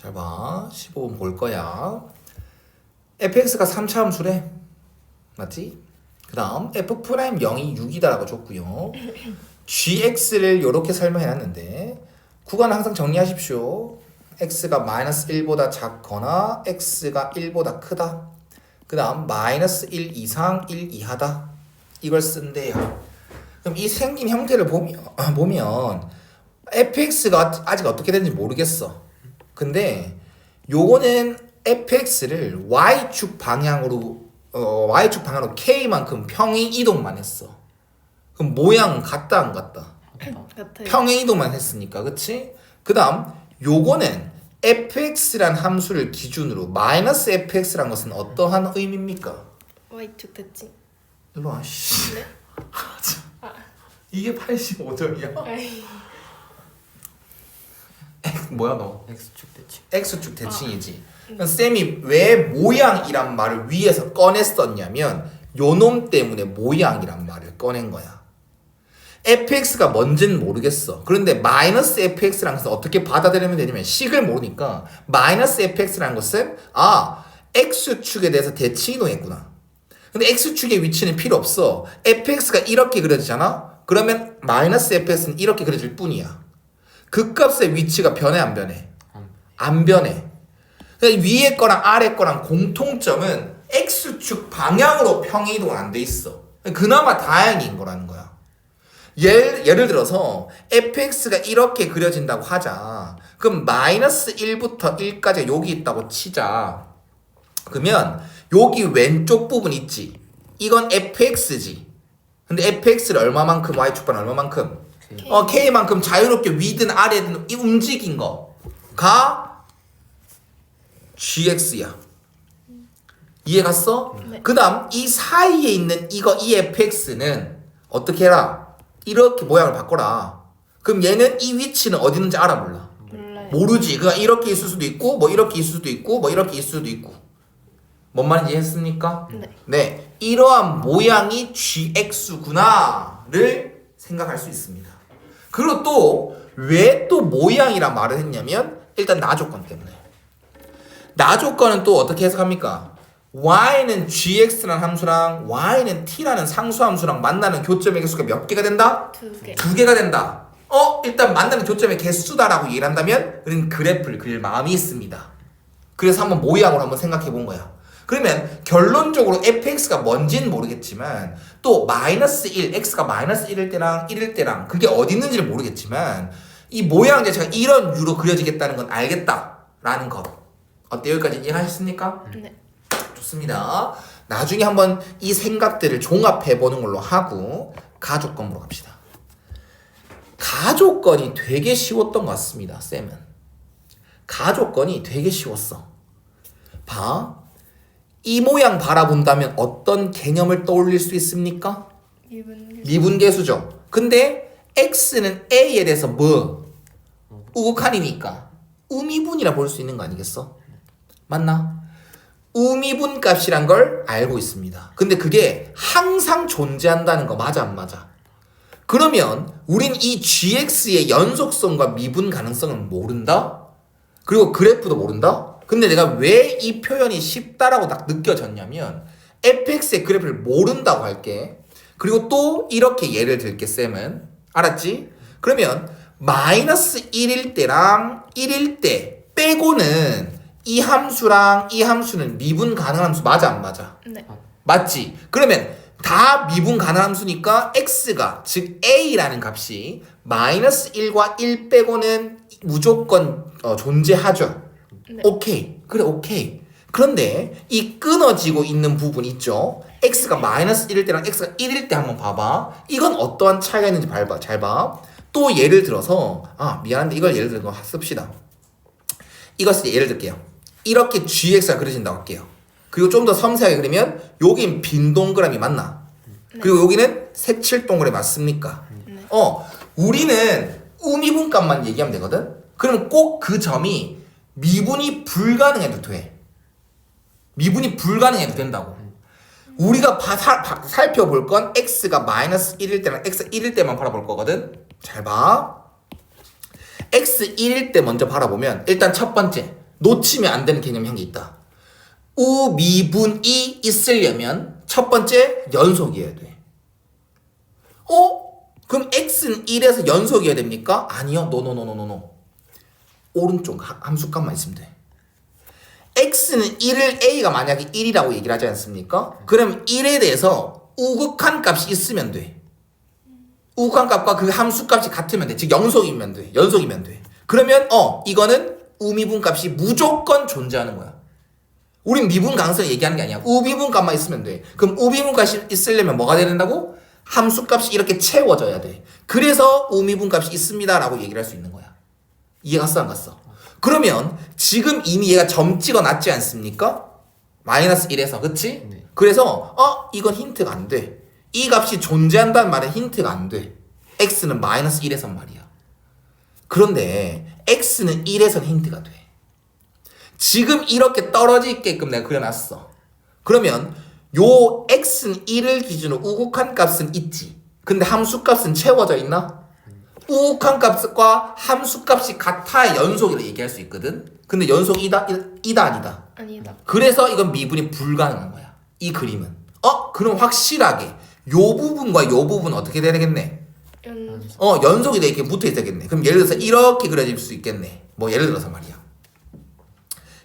잘 봐. 15번 볼 거야. fx가 3차 함수래. 맞지? 그 다음 f 프라임 0이 6이다라고 줬고요. gx를 이렇게 설명해놨는데 구간은 항상 정리하십시오. x가 마이너스 1보다 작거나 x가 1보다 크다. 그 다음 마이너스 1 이상 1 이하다. 이걸 쓴대요. 그럼 이 생긴 형태를 보면 fx가 아직 어떻게 되는지 모르겠어. 근데 요거는 fx를 y축 방향으로 k만큼 평행 이동만 했어. 그럼 모양은 같다 안 같다? 같아요. 평행 이동만 했으니까, 그치? 그 다음 요거는 fx란 함수를 기준으로 마이너스 fx란 것은 어떠한 의미입니까? Y축 대칭. 일로 와, 씨. 네. 이게 85점이야? 아이. 뭐야 너? X축 대칭. x축 대칭이지. 그럼 쌤이 왜 모양이란 말을 위에서 꺼냈었냐면 요놈 때문에 모양이란 말을 꺼낸 거야. fx가 뭔지는 모르겠어. 그런데 마이너스 fx라는 것은 어떻게 받아들이면 되냐면 식을 모르니까 마이너스 fx라는 것은 x축에 대해서 대칭 이동했구나. 근데 x축의 위치는 필요 없어. fx가 이렇게 그려지잖아? 그러면 마이너스 fx는 이렇게 그려질 뿐이야. 그 값의 위치가 변해 안 변해? 안 변해. 그러니까 위에 거랑 아래 거랑 공통점은 x축 방향으로 평행 이동은 안 돼 있어. 그나마 다행인 거라는 거야. 예를 들어서 fx가 이렇게 그려진다고 하자. 그럼 마이너스 1부터 1까지 여기 있다고 치자. 그러면 여기 왼쪽 부분 있지. 이건 fx지. 근데 fx를 얼마만큼, y축ban 얼마만큼? k만큼 자유롭게 위든 아래든 이 움직인 거가 gx야. 이해 갔어? 네. 그 다음 이 사이에 있는 이 fx는 어떻게 해라? 이렇게 모양을 바꿔라. 그럼 얘는 이 위치는 어디 있는지 알아 몰라? 몰라요. 모르지. 그냥 이렇게 있을 수도 있고 뭐 이렇게 있을 수도 있고 뭐 이렇게 있을 수도 있고. 뭔 말인지 했습니까? 네. 네. 이러한 모양이 gx구나를 생각할 수 있습니다. 그리고 또 왜 또 모양이란 말을 했냐면 일단 나 조건 때문에. 나 조건은 또 어떻게 해석합니까? y는 gx라는 함수랑 y는 t라는 상수함수랑 만나는 교점의 개수가 몇 개가 된다? 2개. 2개가 된다. 일단 만나는 교점의 개수다라고 얘기를 한다면 우리는 그래프를 그릴 마음이 있습니다. 그래서 한번 모양으로 한번 생각해 본 거야. 그러면 결론적으로 fx가 뭔지는 모르겠지만 또 마이너스 1, x가 마이너스 1일 때랑 1일 때랑 그게 어디 있는지를 모르겠지만 이 모양 자체가 이런 유로 그려지겠다는 건 알겠다라는 것. 어때? 여기까지 이해하셨습니까? 네. 좋습니다. 나중에 한번 이 생각들을 종합해 보는 걸로 하고 가족건으로 갑시다. 가족건이 되게 쉬웠던 것 같습니다. 쌤은. 가족건이 되게 쉬웠어. 봐. 이 모양 바라본다면 어떤 개념을 떠올릴 수 있습니까? 미분계수죠. 근데 x는 a에 대해서 뭐? 우극한이니까 우미분이라 볼 수 있는 거 아니겠어? 맞나? 우미분 값이란 걸 알고 있습니다. 근데 그게 항상 존재한다는 거 맞아 안 맞아? 그러면 우린 이 gx의 연속성과 미분 가능성은 모른다? 그리고 그래프도 모른다? 근데 내가 왜 이 표현이 쉽다라고 딱 느껴졌냐면 fx의 그래프를 모른다고 할게. 그리고 또 이렇게 예를 들게 쌤은. 알았지? 그러면 마이너스 1일 때랑 1일 때 빼고는 이 함수랑 이 함수는 미분 가능한 함수 맞아 안 맞아? 네. 맞지? 그러면 다 미분 가능한 함수니까 x가 즉 a라는 값이 마이너스 1과 1 빼고는 무조건 존재하죠. 네. 오케이. 그래 오케이. 그런데 이 끊어지고 있는 부분 있죠? x가 마이너스 1일 때랑 x가 1일 때 한번 봐봐. 이건 어떠한 차이가 있는지 잘 봐. 또 예를 들어서 미안한데 이걸 예를 들어서 씁시다. 이것을 예를 들게요. 이렇게 gx가 그려진다고 할게요. 그리고 좀 더 섬세하게 그리면 여긴 빈 동그라미 맞나? 그리고 여기는 색칠 동그라미 맞습니까? 네. 우리는 우미분 값만 얘기하면 되거든? 그러면 꼭 그 점이 미분이 불가능해도 돼. 미분이 불가능해도 된다고. 우리가 살펴볼 건 x가 마이너스 1일 때랑 x 1일 때만 바라볼 거거든? 잘 봐. x 1일 때 먼저 바라보면 일단 첫 번째 놓치면 안 되는 개념이 한 게 있다. 우미분이 있으려면 첫 번째 연속이어야 돼. 그럼 x는 1에서 연속이어야 됩니까? 아니요. 노노노노노노. 오른쪽 함수값만 있으면 돼. x는 1을 a가 만약에 1이라고 얘기를 하지 않습니까? 그럼 1에 대해서 우극한 값이 있으면 돼. 우극한 값과 그 함수값이 같으면 돼. 즉 연속이면 돼. 연속이면 돼. 그러면 이거는 우미분 값이 무조건 존재하는 거야. 우린 미분 가능성 얘기하는 게 아니야. 우미분 값만 있으면 돼. 그럼 우미분 값이 있으려면 뭐가 돼야 된다고? 함수값이 이렇게 채워져야 돼. 그래서 우미분 값이 있습니다라고 얘기를 할 수 있는 거야. 이해 갔어 안 갔어? 그러면 지금 이미 얘가 점 찍어놨지 않습니까? 마이너스 1에서 그치? 네. 그래서 이건 힌트가 안 돼. 이 값이 존재한다는 말은 힌트가 안 돼. x는 마이너스 1에선 말이야. 그런데 x는 1에선 힌트가 돼. 지금 이렇게 떨어지게끔 내가 그려놨어. 그러면 요 x는 1을 기준으로 우극한 값은 있지. 근데 함수값은 채워져 있나? 우극한 값과 함수값이 같아야 연속이라 얘기할 수 있거든. 근데 연속이다? 아니다? 아니다. 그래서 이건 미분이 불가능한 거야. 이 그림은. 그럼 확실하게 요 부분과 요 부분 어떻게 돼야 되겠네? 연속이 돼 이렇게 붙어 있어야겠네. 그럼 예를 들어서 이렇게 그려질 수 있겠네. 뭐 예를 들어서 말이야.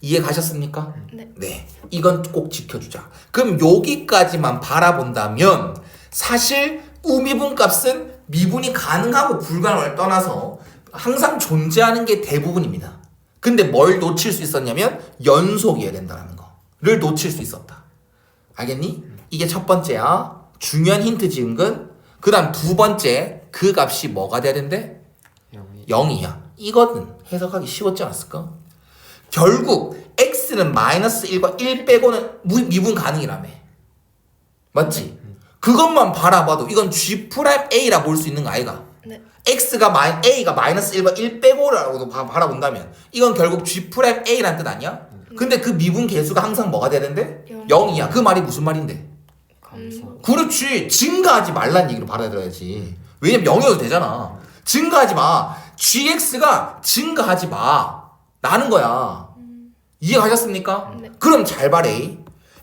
이해 가셨습니까? 네. 이건 꼭 지켜주자. 그럼 여기까지만 바라본다면 사실 우미분 값은 미분이 가능하고 불가능을 떠나서 항상 존재하는 게 대부분입니다. 근데 뭘 놓칠 수 있었냐면 연속이어야 된다는 거를 놓칠 수 있었다. 알겠니? 이게 첫 번째야. 중요한 힌트 지은 건. 그 다음 두 번째, 그 값이 뭐가 돼야 된대? 0이야. 이거는 해석하기 쉬웠지 않았을까? 결국 x는 마이너스 1과 1 빼고는 미분 가능이라며. 맞지? 그것만 바라봐도 이건 G'A라 볼 수 있는 거 아이가? 네. A가 마이너스 1과 1 빼고라고도 바라본다면 이건 결국 G'A라는 뜻 아니야? 근데 그 미분 개수가 항상 뭐가 돼야 된대? 0이야. 그 말이 무슨 말인데? 감소. 그렇지. 증가하지 말란 얘기로 받아들여야지. 왜냐면 0이어도 되잖아. 증가하지 마. GX가 증가하지 마. 라는 거야. 이해가셨습니까? 네. 그럼 잘 봐래.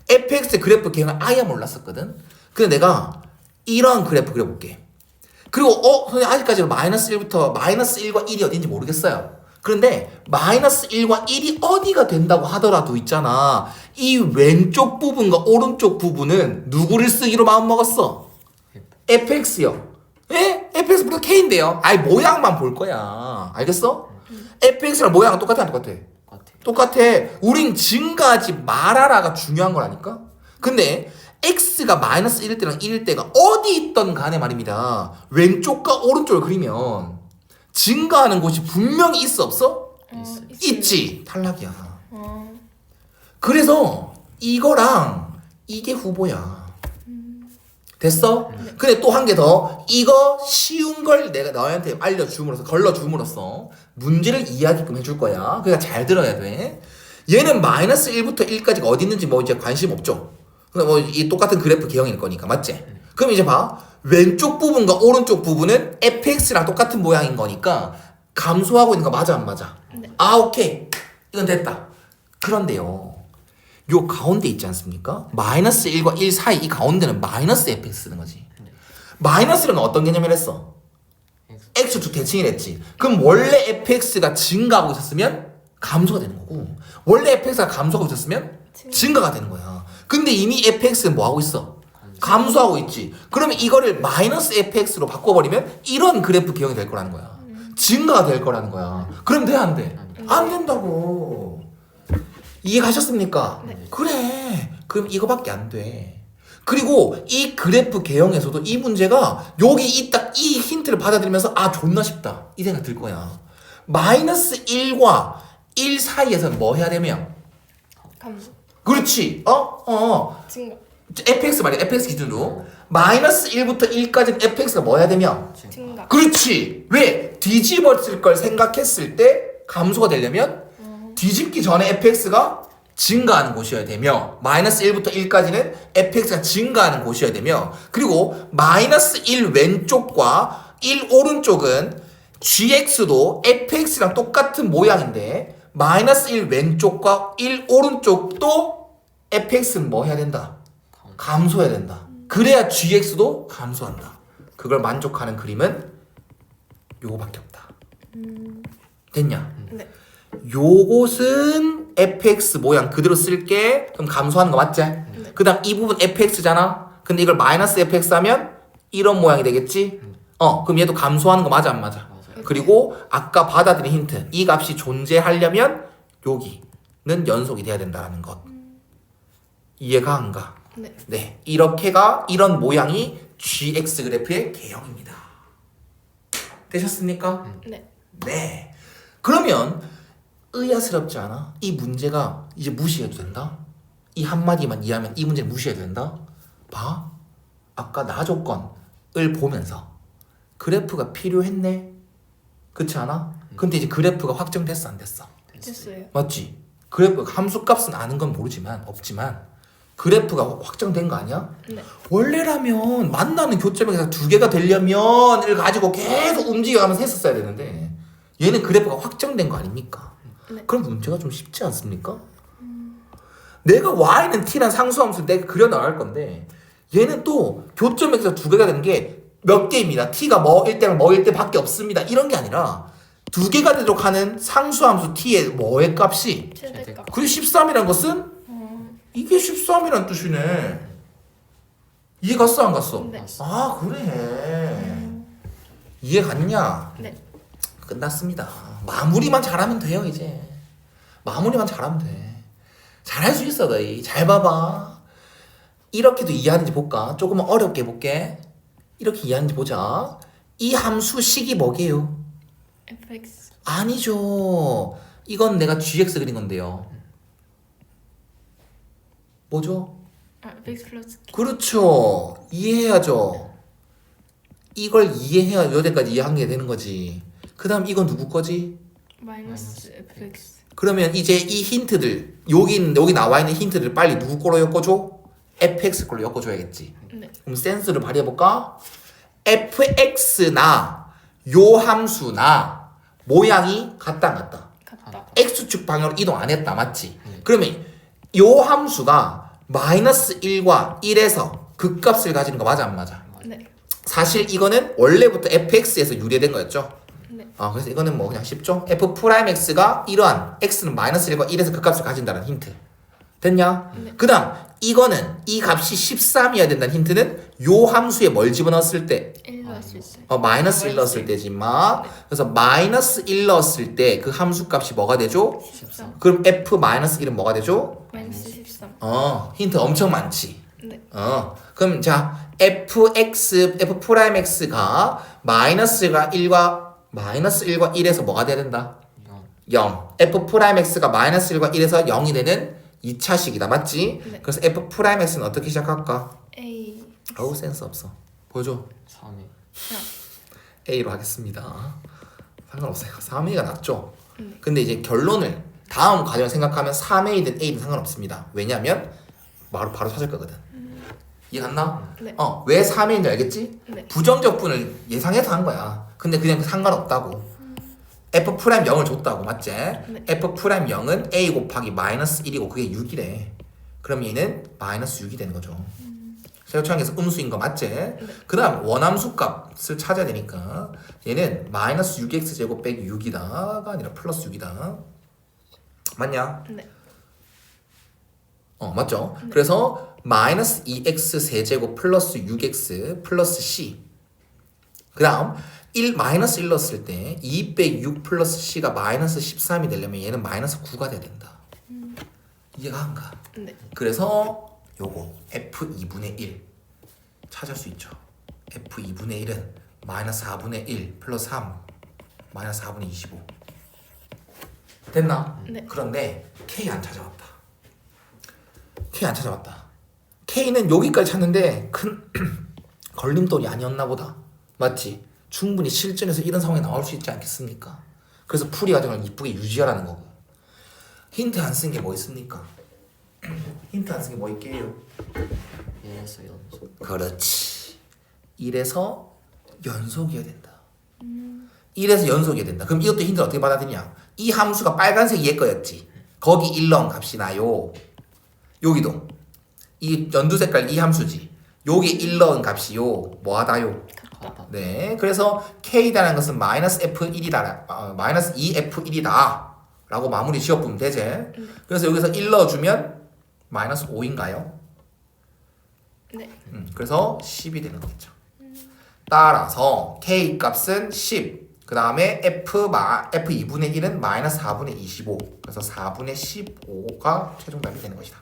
fx 그래프 개형을 아예 몰랐었거든. 근데 내가 이런 그래프 그려볼게. 그리고 선생님 아직까지 마이너스 1부터 마이너스 1과 1이 어딘지 모르겠어요. 그런데 마이너스 1과 1이 어디가 된다고 하더라도 있잖아. 이 왼쪽 부분과 오른쪽 부분은 누구를 쓰기로 마음먹었어? fx요. 예? fx보다 k인데요. 아이 모양만 볼 거야. 알겠어? fx랑 모양은 똑같아 안 똑같아? 똑같아. 우린 증가하지 말아라가 중요한 거라니까. 근데 x가 마이너스 1일 때랑 1일 때가 어디 있던 간에 말입니다. 왼쪽과 오른쪽을 그리면 증가하는 곳이 분명히 있어 없어? 있지. 탈락이야. 그래서 이거랑 이게 후보야. 됐어? 근데 또 한 개 더. 이거 쉬운 걸 내가 너한테 알려줌으로써 걸러줌으로써 문제를 이해하게끔 해줄 거야. 그러니까 잘 들어야 돼. 얘는 마이너스 1부터 1까지가 어디 있는지 뭐 이제 관심 없죠. 근데 뭐 이 똑같은 그래프 개형일 거니까 맞지? 그럼 이제 봐. 왼쪽 부분과 오른쪽 부분은 fx랑 똑같은 모양인 거니까 감소하고 있는 거 맞아 안 맞아? 네. 오케이. 이건 됐다. 그런데요. 요 가운데 있지 않습니까? 마이너스 1과 1 사이 이 가운데는 마이너스 fx 쓰는 거지. 마이너스는 어떤 개념을 했어? x축 대칭을 했지. 그럼 원래 fx가 증가하고 있었으면 감소가 되는 거고 원래 fx가 감소하고 있었으면 증가가 되는 거야. 근데 이미 fx는 뭐 하고 있어? 감소하고 있지. 그러면 이거를 마이너스 fx로 바꿔버리면 이런 그래프 개형이 될 거라는 거야. 증가가 될 거라는 거야. 그럼 돼 안 돼? 안 된다고. 이해 가셨습니까? 네. 그래. 그럼 이거밖에 안 돼. 그리고 이 그래프 개형에서도 이 문제가 여기 딱 이 힌트를 받아들이면서 존나 쉽다. 이 생각 들 거야. 마이너스 1과 1 사이에서는 뭐 해야 되면? 감소. 그렇지. 증가. fx 말이야. fx 기준으로. 마이너스 1부터 1까지는 fx가 뭐 해야 되면? 증가. 그렇지. 왜? 뒤집었을 걸 생각했을 때 감소가 되려면 뒤집기 전에 fx가 증가하는 곳이어야 되며 마이너스 1부터 1까지는 fx가 증가하는 곳이어야 되며 그리고 마이너스 1 왼쪽과 1 오른쪽은 gx도 fx랑 똑같은 모양인데 마이너스 1 왼쪽과 1 오른쪽도 fx는 뭐 해야 된다? 감소해야 된다. 그래야 gx도 감소한다. 그걸 만족하는 그림은 요거밖에 없다. 됐냐? 네. 요것은 fx 모양 그대로 쓸게. 그럼 감소하는 거 맞지? 그 다음 이 부분 fx잖아. 근데 이걸 마이너스 fx 하면 이런 모양이 되겠지? 그럼 얘도 감소하는 거 맞아 안 맞아? 맞아요. 그리고 아까 받아들인 힌트, 이 값이 존재하려면 여기는 연속이 돼야 된다는 것. 이해가 안 가? 네. 네, 이렇게가 이런 모양이 gx 그래프의 개형입니다. 되셨습니까? 네. 네. 그러면 의아스럽지 않아? 이 문제가 이제 무시해도 된다? 이 한마디만 이해하면 이 문제를 무시해도 된다? 봐. 아까 나 조건을 보면서 그래프가 필요했네? 그렇지 않아? 근데 이제 그래프가 확정됐어 안 됐어? 됐어요. 맞지? 그래프 함수값은 아는 건 모르지만 없지만 그래프가 확정된 거 아니야? 네. 원래라면 만나는 교점에서 두 개가 되려면을 가지고 계속 움직여가면서 했었어야 되는데 얘는 그래프가 확정된 거 아닙니까? 네. 그럼 문제가 좀 쉽지 않습니까? 내가 y는 t란 상수함수 내가 그려 나갈 건데 얘는 또 교점에서 두 개가 되는 게 몇 개입니다. t가 뭐일 때랑 뭐일 때 밖에 없습니다. 이런 게 아니라 두 개가 되도록 하는 상수함수 t의 뭐의 값이 최대값. 그리고 13이란 것은 이게 13이란 뜻이네. 이해 갔어 안 갔어? 네. 아 그래. 이해 갔냐? 네. 끝났습니다. 마무리만 잘하면 돼요 이제. 마무리만 잘하면 돼. 잘할 수 있어 너희. 잘 봐봐. 이렇게도 이해하는지 볼까? 조금만 어렵게 해볼게. 이렇게 이해하는지 보자. 이 함수 식이 뭐게요? fx. 아니죠. 이건 내가 gx 그린 건데요. 뭐죠? fx 플러스 k. 그렇죠. 이해해야죠. 이걸 이해해야 여기까지 이해한 게 되는 거지. 그 다음 이건 누구 거지? 마이너스 fx. 그러면 이제 이 힌트들 여기 나와 있는 힌트들 빨리 누구 거로 엮어줘? fx 걸로 엮어줘야겠지. 네. 그럼 센스를 발휘해볼까? fx나 요 함수나 모양이 같다 안 같다? 같다. x축 방향으로 이동 안 했다 맞지? 그러면 요 함수가 마이너스 1과 1에서 극값을 가지는 거 맞아 안 맞아? 네. 사실 이거는 원래부터 fx에서 유래된 거였죠. 네. 그래서 이거는 뭐 그냥 쉽죠? f'x가 이러한 x는 마이너스 1과 1에서 극값을 가진다는 힌트. 됐냐? 네. 그 다음 이거는 이 값이 13이어야 된다는 힌트는 요 함수에 뭘 집어넣었을 때 1 넣을 수 있어요. 마이너스 1 넣었을 때지 마. 그래서 마이너스 1 넣었을 때 그 함수 값이 뭐가 되죠? 13. 그럼 f 마이너스 1은 뭐가 되죠? 마이너스 13. 힌트 엄청 많지. 네. 그럼 자 f'x가 마이너스 1과 1에서 뭐가 돼야 된다? 0. f'x가 마이너스 1과 1에서 0이 되는 2차식이다 맞지? 네. 그래서 f'x는 어떻게 시작할까? a. 어우 센스 없어. 보여줘. 3이 A로 하겠습니다. 상관없어요. 3A가 낫죠? 네. 근데 이제 결론을 다음 과정을 생각하면 3A든 A든 상관없습니다. 왜냐하면 바로 찾을 거거든. 이해 갔나? 네. 왜 3A인지 알겠지? 네. 부정적분을 예상해서 한 거야. 근데 그냥 상관없다고. F' 0을 줬다고 맞지? F' 0은 A 곱하기 마이너스 1이고 그게 6이래. 그럼 얘는 마이너스 6이 되는 거죠. 세우창에서 음수인 거 맞지? 그 다음 원함수 값을 찾아야 되니까 얘는 마이너스 6x 제곱 빼기 6이다가 아니라 플러스 6이다. 맞냐? 네. 맞죠? 그래서 마이너스 2x 세제곱 플러스 6x 플러스 c. 그 다음 마이너스 1 넣었을 때 2 빼기 6 플러스 c가 마이너스 13이 되려면 얘는 마이너스 9가 돼야 된다. 이해가 안 가? 네. 그래서 요거 f2분의 1 찾을 수 있죠. f2분의 1은 마이너스 4분의 1 플러스 3 마이너스 4분의 25 됐나? 네. 그런데 k 안 찾아왔다. k 안 찾아왔다. k는 여기까지 찾는데 큰 걸림돌이 아니었나 보다. 맞지? 충분히 실전에서 이런 상황이 나올 수 있지 않겠습니까? 그래서 풀이 과정을 이쁘게 유지하라는 거고. 힌트 안 쓴 게 뭐 있습니까? 힌트 안 쓴 게 뭐 있게요? 얘에서 연속 그렇지. 1에서 연속이어야 된다. 1에서 연속이어야 된다. 그럼 이것도 힌트를 어떻게 받아들이냐? 이 함수가 빨간색 얘 거였지. 거기 1 넣은 값이 나요. 여기도 이 연두 색깔 이 함수지. 여기 1 넣은 값이요. 뭐하다요? 같다. 네, 그래서 K라는 것은 마이너스 F1이다, 마이너스 2F1이다 라고 마무리 지어보면 되지. 그래서 여기서 1 넣어주면 마이너스 5인가요? 네. 그래서 10이 되는 거겠죠. 따라서 K 값은 10, 그 다음에 F2분의 1은 마이너스 4분의 25, 그래서 4분의 15가 최종 답이 되는 것이다.